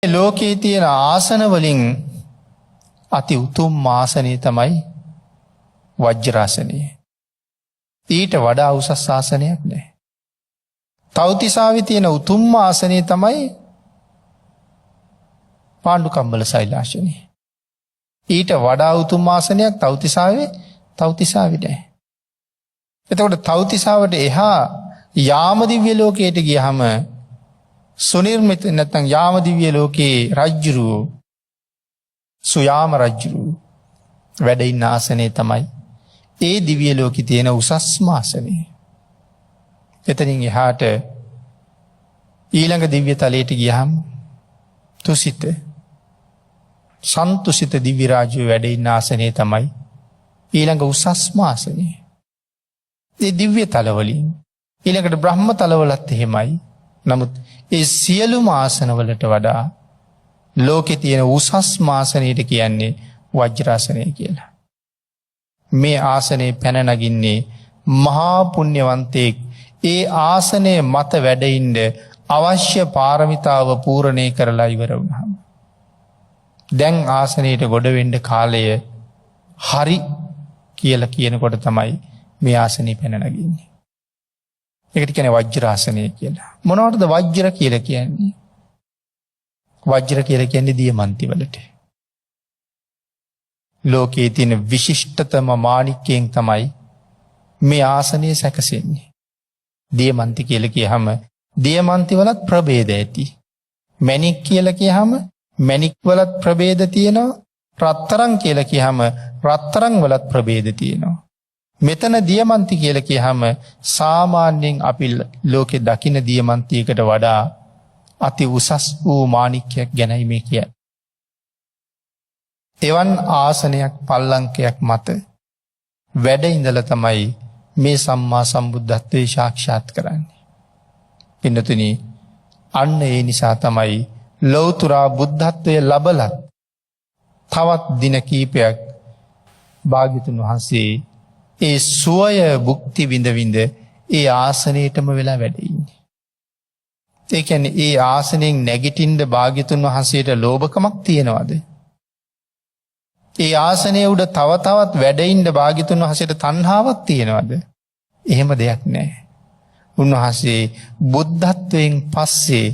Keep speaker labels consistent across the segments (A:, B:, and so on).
A: ලෝකයේ තියෙන ආසන වලින් අති උතුම් ආසනය තමයි වජ්‍රාසනය. ඊට වඩා උසස් ආසනයක් නැහැ. තව්තිසාවේ තියෙන උතුම් ආසනය තමයි පාණ්ඩුකම්බල සෛලාසනය. ඊට වඩා උතුම් ආසනයක් තව්තිසාවේ නැහැ. එතකොට තව්තිසාවට එහා යාම දිව්‍ය ලෝකයට ගියහම සුනිර්මිත නැත්නම් යාම දිව්‍ය ලෝකේ රජ්ජුරුවෝ සුයාම රජ්ජුරුවෝ වැඩ ඉන්න ආසනේ තමයි ඒ දිව්‍ය ලෝකේ තියෙන උසස්ම ආසනය. එතනින් එහාට ඊළඟ දිව්‍ය තලයට ගියහම තුසිත සන්තුසිත දිව්‍ය රාජ්‍යයේ වැඩ ඉන්න ආසනේ තමයි ඊළඟ උසස්ම ආසනය. ඒ දිව්‍ය තලවලින් ඊළඟට බ්‍රහ්ම තලවලත් එහෙමයි. නමුත් ඒ සියලුම ආසනවලට වඩා ලෝකේ තියෙන උසස්ම ආසනයට කියන්නේ වජ්‍රාසනය කියලා. මේ ආසනේ පැන නගින්නේ මහා පුණ්‍යවන්තයෙක් ඒ ආසනයේ මත වැඩ ඉන්න අවශ්‍ය පාරමිතාව පූර්ණේ කරලා ඉවර වුණාම දැන් ආසනයට ගොඩ වෙන්න කාලය හරි කියලා කියනකොට තමයි මේ ආසනේ පැන නගින්නේ. ඒකට කියන්නේ වජ්‍රාසනය කියලා. මොනවටද වජ්‍ර කියලා කියන්නේ? වජ්‍ර කියලා කියන්නේ දියමන්ති වලට. ලෝකයේ තියෙන විශිෂ්ටතම මාණික්කයෙන් තමයි මේ ආසනය සැකසෙන්නේ. දියමන්ති කියලා කියහම දියමන්ති වලත් ප්‍රභේද ඇති. මණික් කියලා කියහම මණික් වලත් ප්‍රභේද තියෙනවා. රත්තරන් කියලා කියහම රත්තරන් වලත් ප්‍රභේද තියෙනවා. මෙතන දියමන්ති කියලා කියහම සාමාන්‍යයෙන් අපි ලෝකේ දකින දියමන්තියකට වඩා අති උසස් වූ මාණික්කයක් ගැනයි මේ කියන්නේ. එවන් ආසනයක් පල්ලංකයක් මත වැඩ ඉඳලා තමයි මේ සම්මා සම්බුද්ධත්වයේ සාක්ෂාත් කරන්නේ. පින්නතුනි අන්න ඒ නිසා තමයි ලෞතුරා බුද්ධත්වයේ ලබලත් තවත් දින කීපයක් භාග්‍යතුන් වහන්සේ ඒ සුවය භුක්ති විඳ විඳ ඒ ආසනයටම වෙලා වැඩ ඉන්නේ. ඒ කියන්නේ ඒ ආසනයෙන් නැගිටින්න භාග්‍යතුන් වහන්සේට ලෝභකමක් තියනවද? ඒ ආසනයේ උඩ තව තවත් වැඩ ඉන්න භාග්‍යතුන් වහන්සේට තණ්හාවක් තියනවද? එහෙම දෙයක් නැහැ. උන්වහන්සේ බුද්ධත්වයෙන් පස්සේ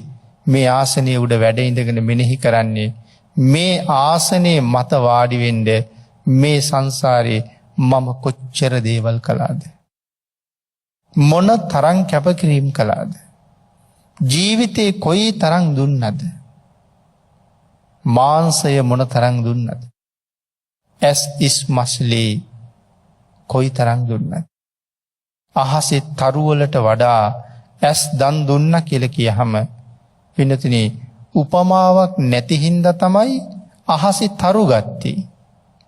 A: මේ ආසනයේ උඩ වැඩ ඉඳගෙන මෙනෙහි කරන්නේ මේ ආසනයේ මත වාඩි වෙන්න මේ සංසාරේ මම කොච්චර දේවල් කළාද? මොන තරම් කැපකිරීම කළාද? ජීවිතේ කොයි තරම් දුන්නද? මාංශය මොන තරම් දුන්නද? ඇස් ඉස් මස්ලේ කොයි තරම් දුන්නද? අහසේ තරු වලට වඩා ඇස් දන් දුන්නා කියලා කියහම පින්නතුනි උපමාවක් නැති හින්දා තමයි අහසේ තරු ගත්තේ.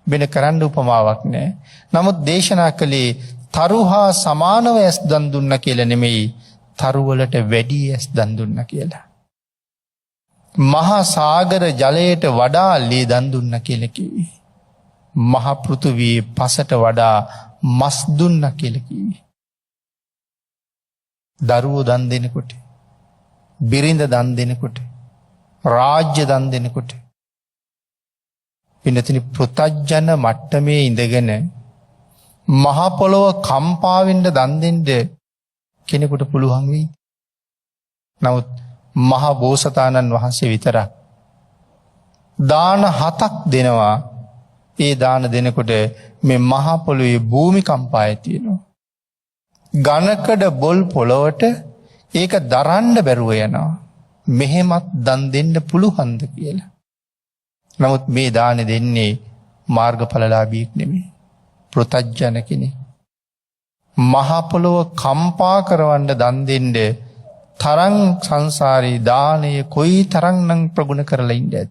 A: වෙන කරන්න උපමාවක් නැහැ. නමුත් දේශනා කළේ තරුහා සමානව ඇස් දන් දුන්නා කියලා නෙමෙයි, තරු වලට වැඩි ඇස් දන් දුන්නා කියලා. මහා සාගර ජලයට වඩා ලේ දන් දුන්නා කියලා කිව්වේ. මහා පෘථුවියේ පසට වඩා මස් දුන්නා කියලා කිව්වේ. දරුවෝ දන් දෙනකොට, බිරිඳ දන් දෙනකොට, රාජ්‍ය දන් දෙනකොට පින්නතිනි පෘථජන මට්ටමේ ඉඳගෙන මහ පොළොව කම්පා වෙන්න දන් දෙන්න කෙනෙකුට පුළුවන් වෙයි. නමුත් මහා බෝසතාණන් වහන්සේ විතරක් දාන 7ක් දෙනවා. ඒ දාන දෙනකොට මේ මහ පොළොවේ භූමිකම්පා ඇති වෙනවා. ඝනකඩ බොල් පොළොවට ඒක දරන්න බැරුව යනවා. මෙහෙමත් දන් දෙන්න පුළුවන්ද කියලා. නමුත් මේ දාන දෙන්නේ මාර්ගඵලලාභීෙක් නෙමෙයි, පෘථජන කෙනෙක්. මහ පොළොව කම්පා කරවන්න දන් දෙන්න තරම් සංසාරේ දානය කොයි තරම්නම් ප්‍රගුණ කරලා ඉඳද?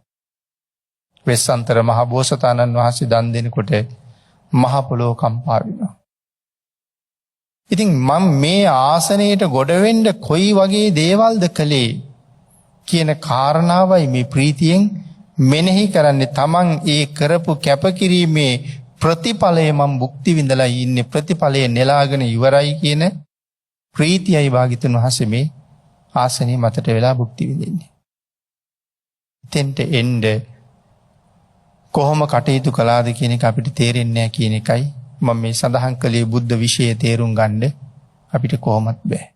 A: වෙස්සන්තර මහ බෝසතාණන් වහන්සේ දන් දෙනකොට මහ පොළොව කම්පා වෙනවා. ඉතින් මම මේ ආසනයට ගොඩ වෙන්න කොයි වගේ දේවල්ද කළේ කියන කාරණාවයි මේ ප්‍රීතියෙන් මෙනෙහි කරන්නේ. තමන් ඒ කරපු කැපකිරීමේ ප්‍රතිඵලය මම භුක්ති විඳලා ඉන්නේ, ප්‍රතිඵලය නෙලාගෙන ඉවරයි කියන ප්‍රීතියයි භාග්‍යතුන් වහන්සේ මේ ආසනයේ මතට වෙලා භුක්ති විඳින්නේ. තෙන්ට එන්න කොහොම කටයුතු කළාද කියන එක අපිට තේරෙන්නේ නැහැ කියන එකයි මම මේ සඳහන් කළේ බුද්ධ විෂය තේරුම් ගන්න අපිට කොහොමත් බෑ.